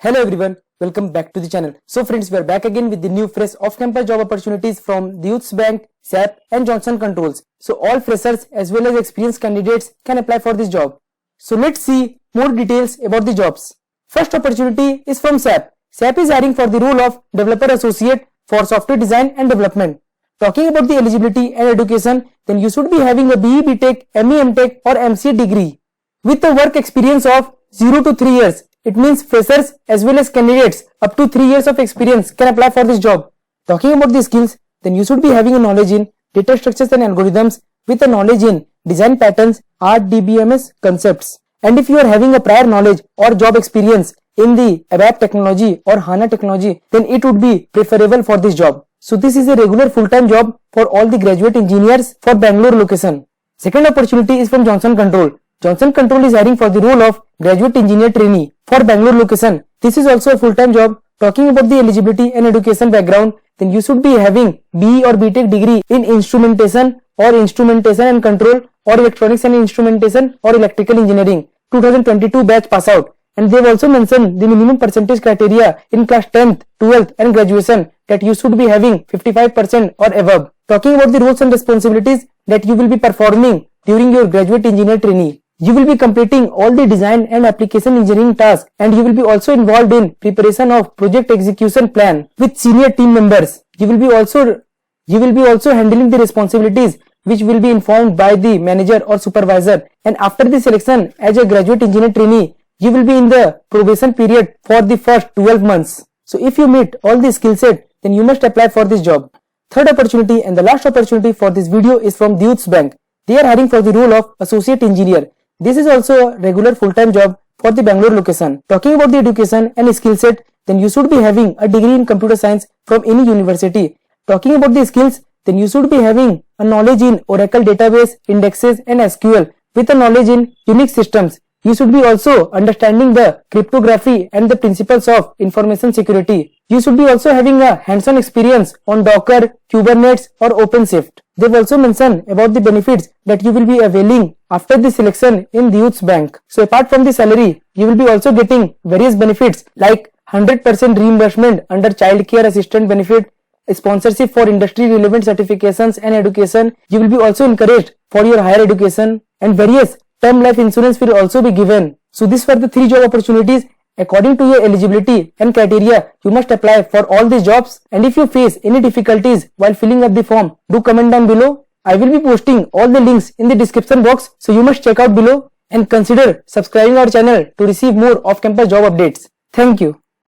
Hello everyone, welcome back to the channel. So friends, we are back again with the new fresh off-campus job opportunities from the Youth Bank, SAP and Johnson Controls. So all freshers as well as experienced candidates can apply for this job. So let's see more details about the jobs. First opportunity is from SAP. SAP is hiring for the role of Developer Associate for Software Design and Development. Talking about the eligibility and education, then you should be having a BE, BTech, ME, MTech or MCA degree with a work experience of 0 to 3 years. It means freshers as well as candidates up to 3 years of experience can apply for this job. Talking about the skills, then you should be having a knowledge in data structures and algorithms with a knowledge in design patterns, RDBMS concepts. And if you are having a prior knowledge or job experience in the ABAP technology or HANA technology, then it would be preferable for this job. So this is a regular full-time job for all the graduate engineers for Bangalore location. Second opportunity is from Johnson Control. Johnson Control is hiring for the role of graduate engineer trainee for Bangalore location. This is also a full-time job. Talking about the eligibility and education background, then you should be having BE or BTech degree in instrumentation or instrumentation and control or electronics and instrumentation or electrical engineering 2022 batch pass out. And they've also mentioned the minimum percentage criteria in class 10th, 12th and graduation that you should be having 55% or above. Talking about the roles and responsibilities that you will be performing during your graduate engineer trainee. You will be completing all the design and application engineering tasks, and you will be also involved in preparation of project execution plan with senior team members. You will be also handling the responsibilities which will be informed by the manager or supervisor. And after the selection as a graduate engineer trainee, you will be in the probation period for the first 12 months. So if you meet all the skill set, then you must apply for this job. Third opportunity and the last opportunity for this video is from the Youth Bank. They are hiring for the role of associate engineer. This is also a regular full-time job for the Bangalore location. Talking about the education and skill set, then you should be having a degree in computer science from any university. Talking about the skills, then you should be having a knowledge in Oracle database, indexes and SQL with a knowledge in Unix systems. You should be also understanding the cryptography and the principles of information security. You should be also having a hands-on experience on Docker, Kubernetes or OpenShift. They've also mentioned about the benefits that you will be availing after the selection in the Youth Bank. So apart from the salary, you will be also getting various benefits like 100% reimbursement under child care assistant benefit, sponsorship for industry relevant certifications and education. You will be also encouraged for your higher education, and various term life insurance will also be given. So these were the 3 job opportunities. According to your eligibility and criteria, you must apply for all these jobs. And if you face any difficulties while filling up the form, do comment down below. I will be posting all the links in the description box, so you must check out below and consider subscribing our channel to receive more off-campus job updates. Thank you.